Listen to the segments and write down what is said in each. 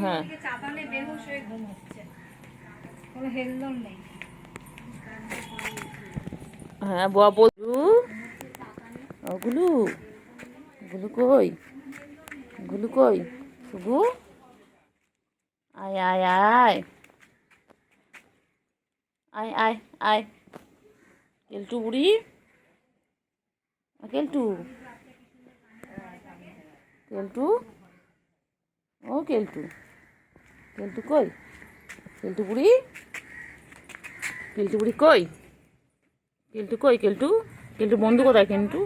হ্যাঁ চাপালে বেহুশ হয়ে ঘুম হচ্ছে, কোনো হেলদোল নেই। হ্যাঁ বলু ও গুলু, গুলু কই, গুলু কই, শুভু আয় আয় আয় আয় আয় আয়, কেলটু বুড়ি, কেলটু, কেলটু, ও কেলটু, কেলটু কই, কেলটু বুড়ি, কেলটু বুড়ি কই, কেলটু কই, কেলটু, কেলটু বন্ধু কোথায়, কেলটু,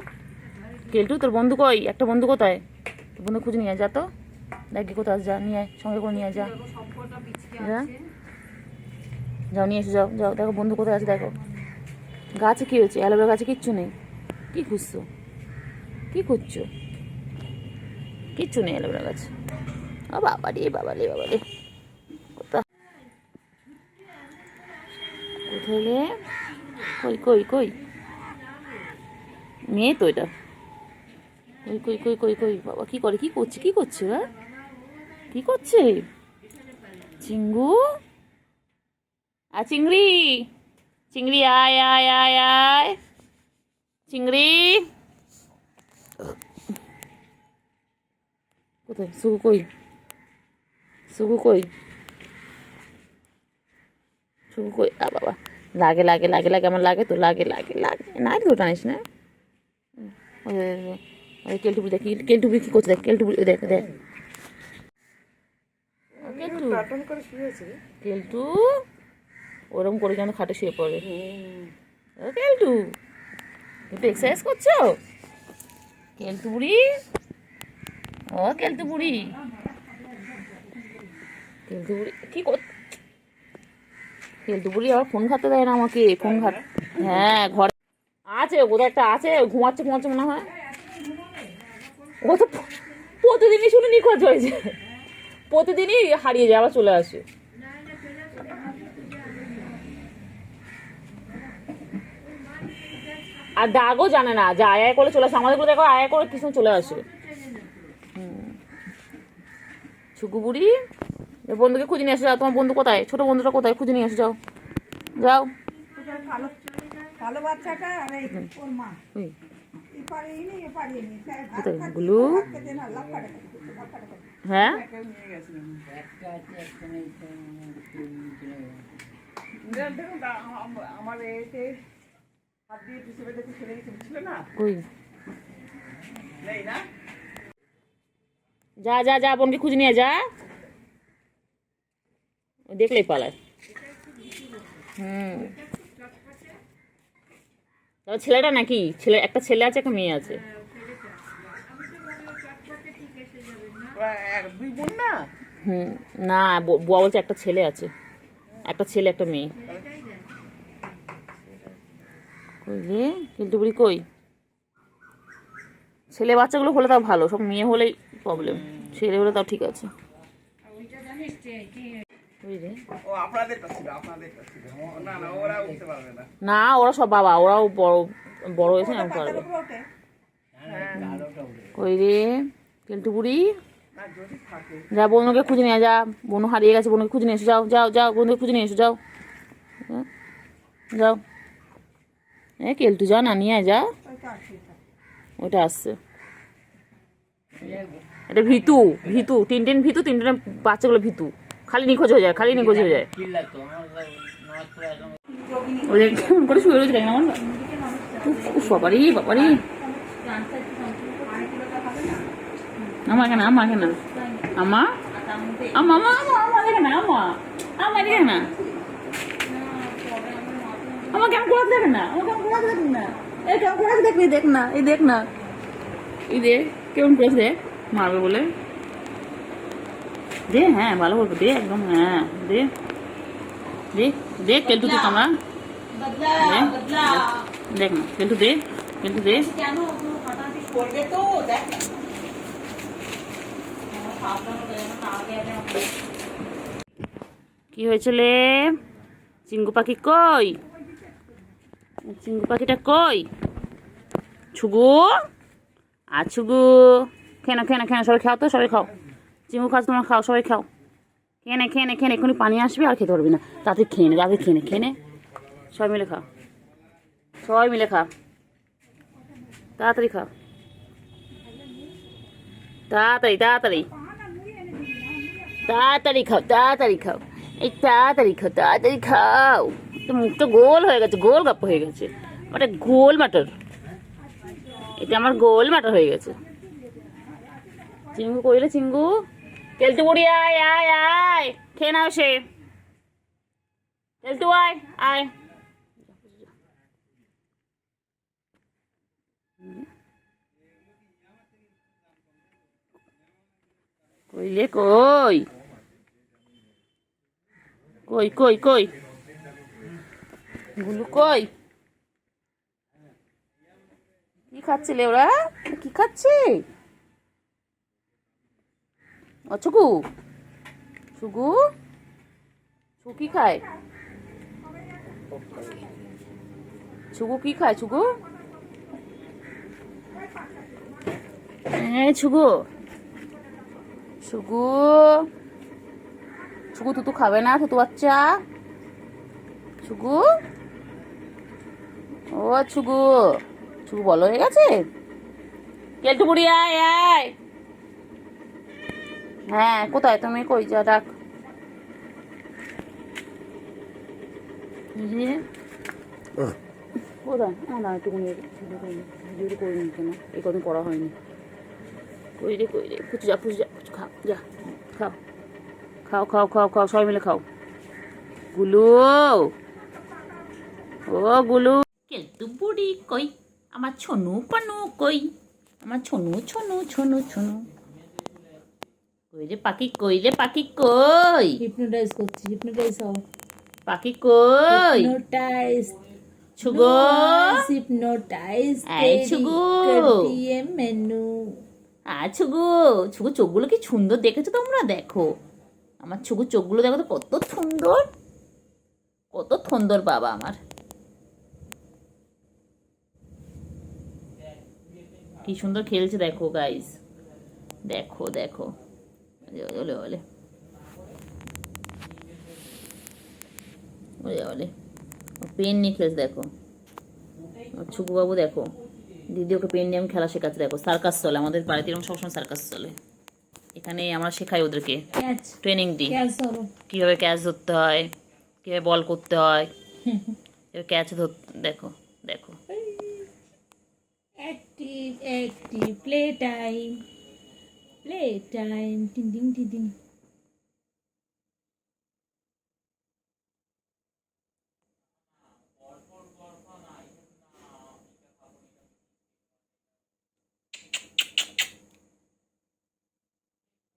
কেলটু তোর বন্ধু কই, একটা বন্ধু কোথায়, তোর বন্ধু খুঁজে নিয়ে আয়, যা তো দেখি কোথায় আছে, যা নিয়ে আয়, সঙ্গে করে নিয়ে আয়, যা যা, যাও নিয়ে এসে যাও, যাও দেখো বন্ধু কোথায় আছে দেখো। গাছে কী হয়েছে, অ্যালোভেরা গাছে কিচ্ছু নেই, কী খুঁজছো, কী খুঁজছো, কিচ্ছু নেই অ্যালোভেরা গাছে। ও বাবা রে বাবা রে বাবা রে, কোথায় কোথায় রে, কই কই কই, মেয়ে তো এটা, কই কই কই কই কই, বাবা কী করে, কী করছে, কী করছে, হ্যাঁ কী করছে, চিঙ্গু, আর চিংড়ি, চিংড়ি আয় আয় আয় আয়, চিংড়ি কোথায়, সুগু কই, সুগু কই, সুগু কই, আ বাবা লাগে লাগে লাগে লাগে, আমার লাগে তো, লাগে লাগে লাগে, না তো টানিস না, ওই কেলটু বুড়ি দেখ, কেলটু বুড়ি কী করছে দেখ, কেলটু বুড়ি দেখ দেখ, কেলটু, কেলটু ওরকম করে কেন খাটে শুয়ে পড়ে, ও কেলটু একটু এক্সারসাইজ করছো, কেলটু বুড়ি, ও কেলটু বুড়ি, কেলটু বুড়ি কী কর, কেলটু বুড়ি আবার ফোন ঘাটতে দেয় না আমাকে, ফোন ঘাট, হ্যাঁ ঘরে আছে, কোথাও একটা আছে, ঘুমাচ্ছে ঘুমাচ্ছে মনে হয়, ও তো প্রতিদিনই শুনে নিখোঁজ হয়েছে, প্রতিদিনই হারিয়ে যায় আবার চলে আসে, আর ডাকও জানে না, যে আয় আয় করে চলে আসে, আমাদের গুলো দেখো আয় আয় করে কিছু চলে আসে। ছুকু বুড়ি বন্ধুকে খুঁজে নিয়ে এসে যাও, তোমার বন্ধু কোথায়, ছোট বন্ধুটা কোথায়, খুঁজে নিয়ে এসে যাও, যাও, গুলু, হ্যাঁ কই, যা যা যা বোনকে খুঁজে নিয়ে যা, দেখলেই পালায়, তবে ছেলেটা নাকি, ছেলে একটা ছেলে আছে, একটা মেয়ে আছে, না বুয়া বলছে একটা ছেলে আছে, একটা ছেলে একটা মেয়ে, কই রে কিন্তু বুড়ি কই, ছেলে বাচ্চাগুলো হলে তাও ভালো, সব মেয়ে হলেই প্রবলেম, ছেলে হলে তাও ঠিক আছে, না ওরা সব বাবা, ওরাও বড় বড় হয়েছে না পারবে, কই রে কেলটু বুড়ি, যা বনুকে খুঁজে নিয়ে যা, বনু হারিয়ে গেছে, বনুকে খুঁজে নিয়ে এসো, যাও যাও যাও বন্ধুকে খুঁজে নিয়ে এসো, যাও যাও, কেলটু যা না নিয়ে যা, ওইটা আসছে, এটা ভিতু, ভিতু তিনটেন ভিতু, তিনটেন বাচ্চাগুলো ভিতু, খালি নিখোঁজ হয়ে যায়, খালি নিখোঁজ হয়ে যায়, ওই কেমন করে শুয়ে রয়েছে আমার, বাবারি বাবারি, আমার কেন, আমার কেন, আমা আমা আমা আমা দেখে না, আমা আমা দেখে না, আমার কেমন করে দেখে না, আমার কেমন করে দেখে না, এই কেমন করে দেখবি, দেখ না, এই দেখ না, এই দেখ কেমন করেছে, দেখ মারবে বলে, দে হ্যাঁ ভালো বলবো, দে একদম, হ্যাঁ দে দে দে, কেলটু দে তোমরা, দেখ না কেলটু দে, কেলটু দে, কি হয়েছিল, চিঙ্গু পাখি কই, চিঙ্গু পাখিটা কই, ছুগু আর ছুগু, খেয়ে না খেয়ে না খেয়ে না, সবাই খাও তো, সবাই খাও, চিঙ্গু খাও তোমরা, খাও সবাই খাও, খেয়ে নে এক্ষুনি পানি আসবে আর খেতে পারবি না। তাড়াতাড়ি খেয়ে নে সবাই মিলে খা, তাড়াতাড়ি খা, তাড়াতাড়ি খাও, এই তাড়াতাড়ি খাও। তো মুখটা গোল হয়ে গেছে, গোল গাপ্প হয়ে গেছে, ওটা গোল মাটার, এটা আমার গোল মাটার হয়ে গেছে। চিঙ্গু কইলে চিঙ্গু, তেলটু বুড়ি আয় আয় আয়, খেয়ে নাও সে, তেলটু আয় আয়। কইলে কই কই কই কই গুলু কই, কি খাচ্ছিলে ওরা, কি খাচ্ছে? ও ছুকু, ছুকু ছুকু কি খায়, ছুকু কি খায়, ছুকু ছুকু ছুকু ছুকু তুতু খাবে না, তুতু বাচ্চা ছুকু, ও ছুকু, ছুকু বলো হয়ে গেছে। কেলটু বুড়ি আয় আয়, হ্যাঁ কোথায় তুমি, কই যা ডাক। কোথায় না একটুকুনি ভিডিওটা করে নি কেন, এই কদিন করা হয়নি। কই রে পুচু যা খাও, যা খাও সবাই মিলে খাও। গুলু, ও গুলু, কেলটু বুড়ি কই, আমার ছনু পানু কই, আমার ছনু কই রে পাখি, কই হিপনোটাইজ করছি, হিপনোটাইজ হও, পাখি কই, हिप्नोटाइज ছুগো हिप्नोटाइज এই ছুগু, कर दिए मैनू। ছুগু চোখগুলো কি সুন্দর দেখেছো তোমরা, দেখো আমার ছুগু চোখগুলো দেখো তো কত সুন্দর বাবা আমার, কি সুন্দর খেলছে দেখো গাইস, দেখো ওলে ওলে পেন নিয়ে খেলছে দেখো, ছুকু বাবু দেখো, দিদি ওকে পেন নিয়ে আমি খেলা শেখাচ্ছে, দেখো সার্কাস চলে আমাদের বাড়িতে, এরকম সবসময় সার্কাস চলে, এখানে আমরা শেখাই ওদেরকে, कैच ট্রেনিং দিই कैच करो, কীভাবে ক্যাচ ধরতে হয়, কীভাবে বল করতে হয়, ক্যাচ দেখো एक्टिव एक्टिव प्ले टाइम टिंग टिंग टिंग टिंग।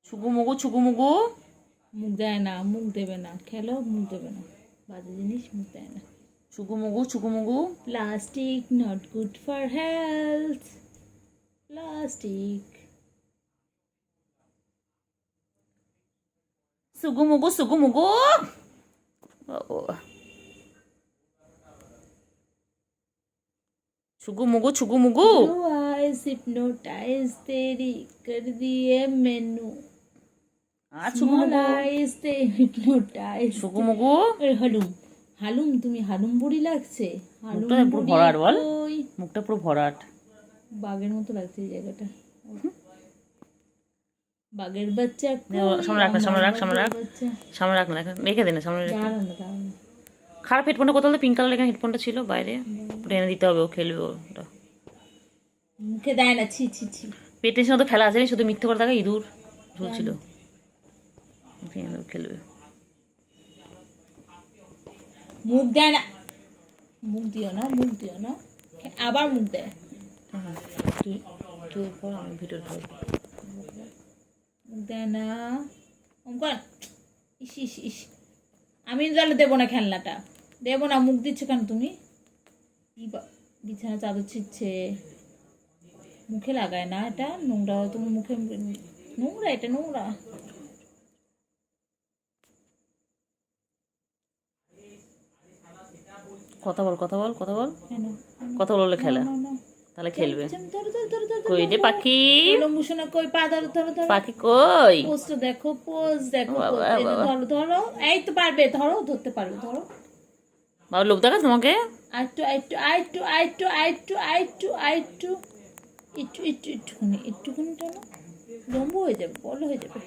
ছুগু মুগু মুখ দেয় না, মুখ দেবে না, খেলো মুখ দেবে না, বাজে জিনিস মুখ দেয় না। ছুগু মুগু plastic not good for health, plastic. সুগু মুগু ছুগু মুগু Blue eyes hypnotize तेरी कर दिए मैनू, ছুগু small মুগু eyes they hypnotize। ছুগু মুগু হালুম তুমি হালুম বুড়ি লাগছে, হালুম মুখটা পুরো বুড়ি ভরাট বল, কই। মুখটা পুরো ভরাট, বাঘের মতো লাগছে এই জায়গাটা, বাঘের বাচ্চা সামনে রাখ না রেখে দে না সামনে রেখে। খারাপ হেডফোনটা কোথাও পিঙ্ক কালার এখানে হেডফোনটা ছিল বাইরে, ওটা এনে দিতে হবে, ও খেলবে ওটা, মুখে দেয় না, ছি ছি ছি। পেটের সাথে খেলা আছে, শুধু মিথ্যে করে থাকে, ইঁদুর ঝুলছিল, খেলবে। মুখ দেয় না, মুখ দিও না, আবার মুখ দেয়। তুই পর আমি ভিডিও করবো, মুখ দেয় না, ইস ইস ইস। আমি তাহলে দেবো না খেলনাটা, দেবো না। মুখ দিচ্ছ কেন তুমি? বিছানা চাদর ছিচ্ছে, মুখে লাগায় না, এটা নোংরা, তোমার মুখে নোংরা, এটা নোংরা। কথা বল কেন? কথা বললে খেলা, না, না, তাহলে খেলবে। ধরো ধরো ধরো ধরো কই রে পাখি, লম্বু সোনা কই, পা ধরো ধরো ধরো, পাখি কই? পোজটা দেখো, পোজ দেখো, বাবা, পোজ। এই যে বাবা। ধরো ধরো, এই তো পারবে, ধরো, ধরতে পারবে, ধরো। বাবা লোক দেখা তোমাকে। আইটু আইটু আইটু আইটু আইটু আইটু আইটু, একটু একটু একটুখানি, একটুখানি টানো, লম্বু হয়ে যাবে, বড় হয়ে যাবে,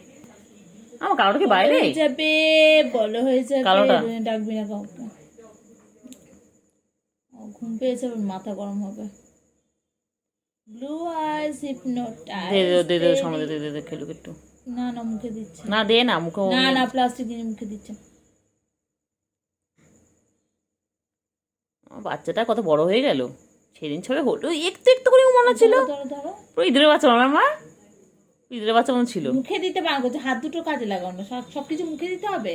আমার কালোটা কি বাইরে? হয়ে যাবে, বড় হয়ে যাবে। কালোটা? ডাকবি না কাউকে। ও ঘুম পেয়েছে, আবার মাথা গরম হবে। ব্লু আইজ দে হিপনোটাইজ। দে দে দে সামনে দে দে দে খেলুক একটু। না না, মুখে দিচ্ছে না দে না মুখে। না, না প্লাস্টিক দিয়ে মুখে দিচ্ছে। আমার বাচ্চাটা কত বড় হয়ে গেল, সেদিন ছবে হলো একটু একটু করে মনে ছিল। ধরো ধরো ধরো, পুরো ইঁদুরের বাচ্চা আমার মা, ইঁদুরের বাচ্চা মনে ছিল। মুখে দিতে বারণ করছে, হাত দুটো কাজে লাগাও না, সবকিছু মুখে দিতে হবে।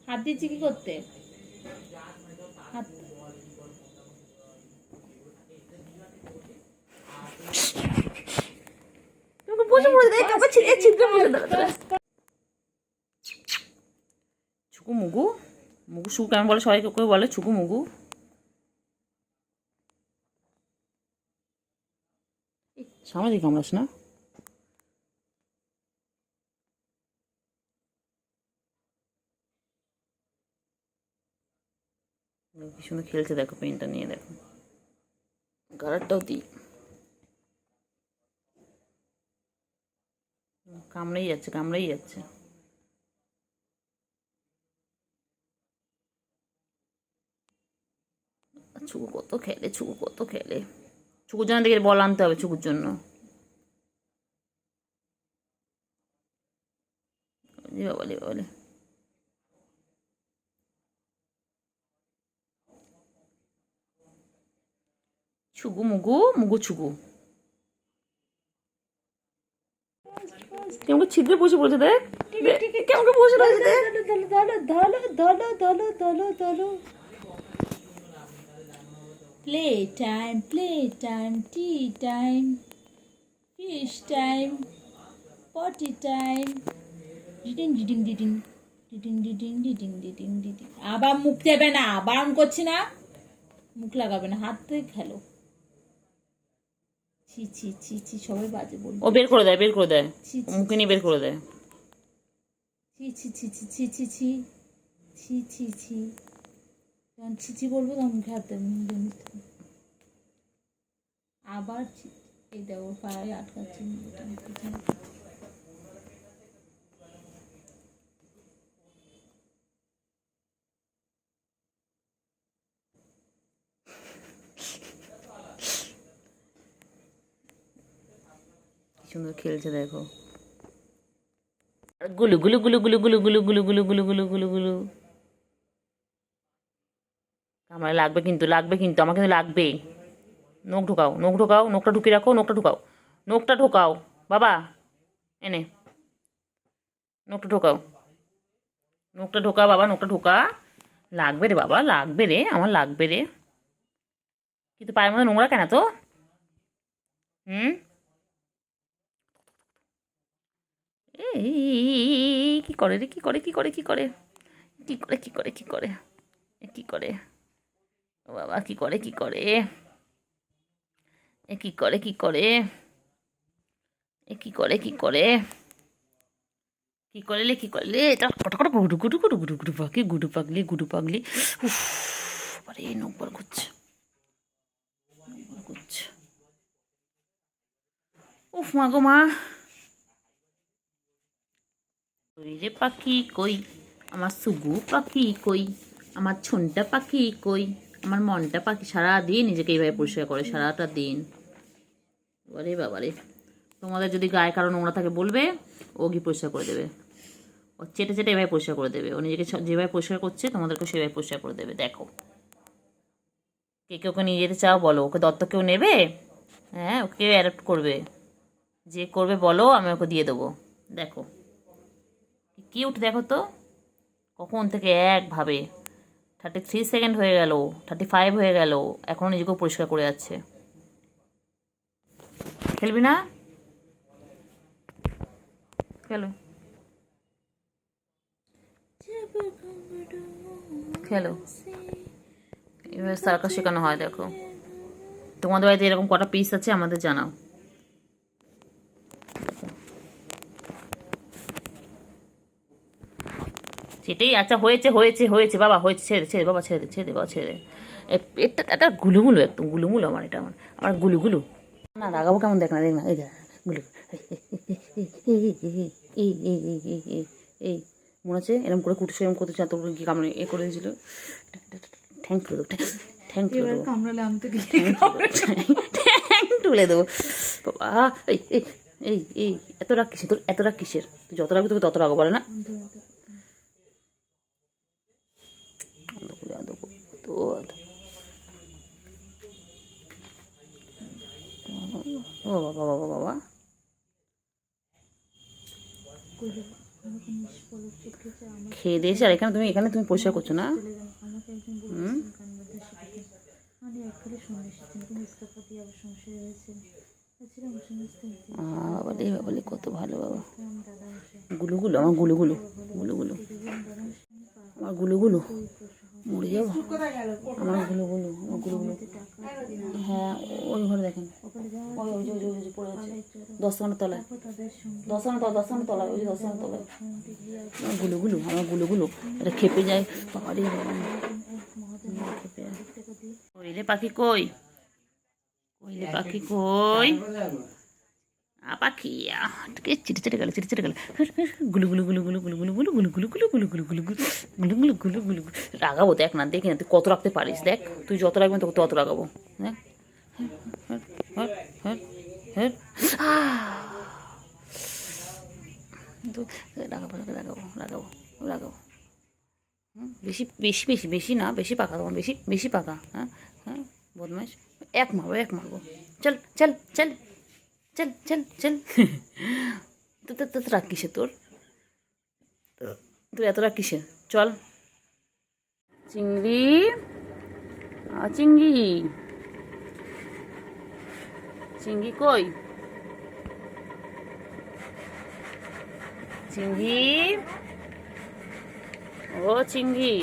হাত দিচ্ছি কি করতে? হাত তোমাকে বসে পড়ে দেয়, তোমাকে ছিঁড়ে ছিঁড়ে বসে দাঁড়া। ছুকু মুগু, মুগু সুকু কেমন বলে, সবাই কেউ বলে ছুকু মুগু। সামনে দিকে কামড়াস না। কি সুন্দর খেলছে দেখো, পেনটা নিয়ে দেখো, কালারটাও দিই। কামড়েই যাচ্ছে, কামড়েই যাচ্ছে। ছুকু কত খেলে, ছুকু কত খেলে। ছুকুর জন্য দেখে বল আনতে হবে, ছুকুর জন্য। বাবালে বাবালে, ছুকু মুগু, মুগু ছুকু কেমন ছিদ্রে বসে পড়েছে দেখ, কেমন বসে রয়েছে দেখ। ধরো ধরো ধরো ধরো ধরো। Play time, tea time, fish time, পটি টাইম। ডিডিং ডিডিং ডিডিং ডিডিং ডিডিং ডিডিং ডিডিং ডিডিং। আবার মুখ দেবে না, বারণ করছি না, মুখ লাগাবে না, হাত থেকে খেলো। ছি ছি ছি ছি, সবাই বাজে বলবে। ও বের করে দেয়, বের করে দেয়, ছি ছি মুখে নিয়ে বের করে দেয়। ছি ছি ছি ছি ছি ছি ছি ছি ছি ছি। যখন ছি ছি বলবো তখন মুখে হাত দেবে, মুখে নিতে হবে। আবার ছি, এই দেখো পায়ে আটকাচ্ছে মুখটা। কি সুন্দর খেলছে দেখো। আর গুলু গুলু গুলু গুলু গুলু গুলু গুলু গুলু গুলু গুলু গুলু গুলু। আমার লাগবে কিন্তু, লাগবে কিন্তু, আমার কিন্তু লাগবে। নখ ঢোকাও, নখ ঢোকাও, নখটা ঢুকিয়ে রাখো, নখটা ঢোকাও, নখটা ঢোকাও বাবা, এনে নখটা ঢোকাও, নখটা ঢোকা বাবা, নখটা ঢোকা। লাগবে রে বাবা, লাগবে রে, আমার লাগবে রে। কিন্তু পায়ের মধ্যে নোংরা কেন তো? হুম, এই কি করে রে, কি করে, কি করে, কি করে, কি করে, কি করে, কি করে, কি করে, ও বাবা কি করে, কি করে, এ কি করে, কি করে, এ কি করে, কি করে, কি করলে, কি করলে, এটা ফটাফট গুডু গুডু গুডু গুডু গুডু পাখি, গুডু পাগলি, গুডু পাগলি। উফ, আরে নখ বার করছে, করছে। উফ মা গো মা। কই রে পাখি কই, আমার সুগু পাখি কই, আমার ছুনটা পাখি কই, আমার মনটা পাখি। সারাদিন নিজেকে এইভাবে পরিষ্কার করে, সারাটা দিন। বাবারে বাবারে, তোমাদের যদি গায়ে কারো নোংরা থাকে বলবে, ও গিয়ে পরিষ্কার করে দেবে। ও চেটে চেটে এভাবে পরিষ্কার করে দেবে, ও নিজেকে যেভাবে পরিষ্কার করছে তোমাদেরকে সেভাবে পরিষ্কার করে দেবে। দেখো, কে কে ওকে নিয়ে যেতে চাও বলো, ওকে দত্তক কেউ নেবে? হ্যাঁ, ওকে অ্যাডপ্ট করবে, যে করবে বলো, আমি ওকে দিয়ে দেবো। দেখো কিউট, দেখো তো কখন থেকে একভাবে 33 সেকেন্ড হয়ে গেল, 35 হয়ে গেল, এখনও নিজেকেও পরিষ্কার করে যাচ্ছে। খেলবি না? খেলো, খেলো, এভাবে সার্কাস শেখানো হয় দেখো। তোমাদের বাড়িতে এরকম কটা পিস আছে আমাদের জানাও। সেটাই, আচ্ছা হয়েছে হয়েছে হয়েছে বাবা, হয়েছে, ছেড়ে ছেড়ে বাবা, ছেড়ে দে, ছেড়ে দে বাবা, ছেড়ে দে। এটা এটা গুলুগুলো, একদম গুলুগুলো আমার, এটা আমার আমার গুলুগুলো। না রাগাবো কেমন, দেখ না, দেখ না, এই দেখ গুলু, এই এই এই এই এই এই মনে আছে এরকম করে কুটুস এরকম করতে চাতো কি কামড়ে এ করে দিয়েছিল, ঠ্যাং তুলে দেবো, ঠ্যাং তুলে দেবো, কামড়ালে আমি তো ঠ্যাং তুলে দেবো বাবা। এই এই এই এই এত রাগ কিসের তোর, এত রাগ কিসের? তুই যত রাখবি তোকে তত রাগো, বলে না? ও বাবা বাবা বাবা, খেয়ে দিয়েছে। আর এখানে তুমি পরিষ্কার করছো না? হুম, বাবা রে বাবা রে, কত ভালো বাবা। গুলুগুলো আমার, গুলুগুলো গুলুগুলো আমার, গুলুগুলো মরে যাবো আমার, গুলুগুলো আমার, গুলুগুলো। হ্যাঁ ওই ঘরে দেখেন, ওই ওই যে ওই যে ওই যে পড়ে আছে 10 টাকার তলায়, 10 টাকার তলায়, 10 টাকার তলায়, ওই যে 10 টাকার তলায় আমার, গুলুগুলো আমার, গুলুগুলো। এটা খেপে যায় বাবা রে বাবা, খেপে যায়। কইলে পাখি কই, কইলে পাখি কই, পাখি চিটে চিটে গেল, চিটে চিটে গেল, গুলু গুলু গুলু গুলু গুলু গুলু গুলু গুলু গুলু গুলু গুলু গুলু গুলু গুলু গুলু গুলু গুলু। রাগাবো, দেখ না, দেখি না তুই কত রাখতে পারিস, দেখ তুই যত রাখবেন তোকে তত রাগাবো, দেখ। রাগাবো রাগাবো রাগাবো রাগাবো। বেশি বেশি বেশি বেশি না, বেশি পাকা তোমার, বেশি বেশি পাকা। হ্যাঁ হ্যাঁ বদমাইশ, এক মারবো এক মারবো, চল চল চল চল চল চল। তো রাগ কিসে তোর, তোর এত রাগ কিসে? চল চিংড়ি, চিংড়ি, চিংড়ি কই, চিংড়ি, ও চিংড়ি।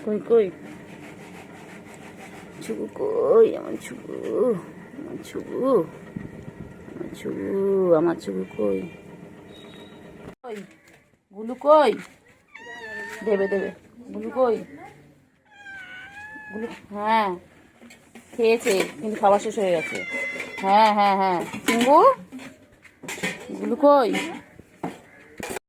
কই কই ছুবু, কই আমার ছুবু, আমার ছুবু, আমার ছুবু, আমার ছুবু কই, কই গুলু কই, দেবে দেবে, গুলু কই, গুলু, হ্যাঁ খেয়েছে কিন্তু খাবার শেষ হয়ে গেছে। হ্যাঁ হ্যাঁ হ্যাঁ চিঙ্গু, গুলু কই।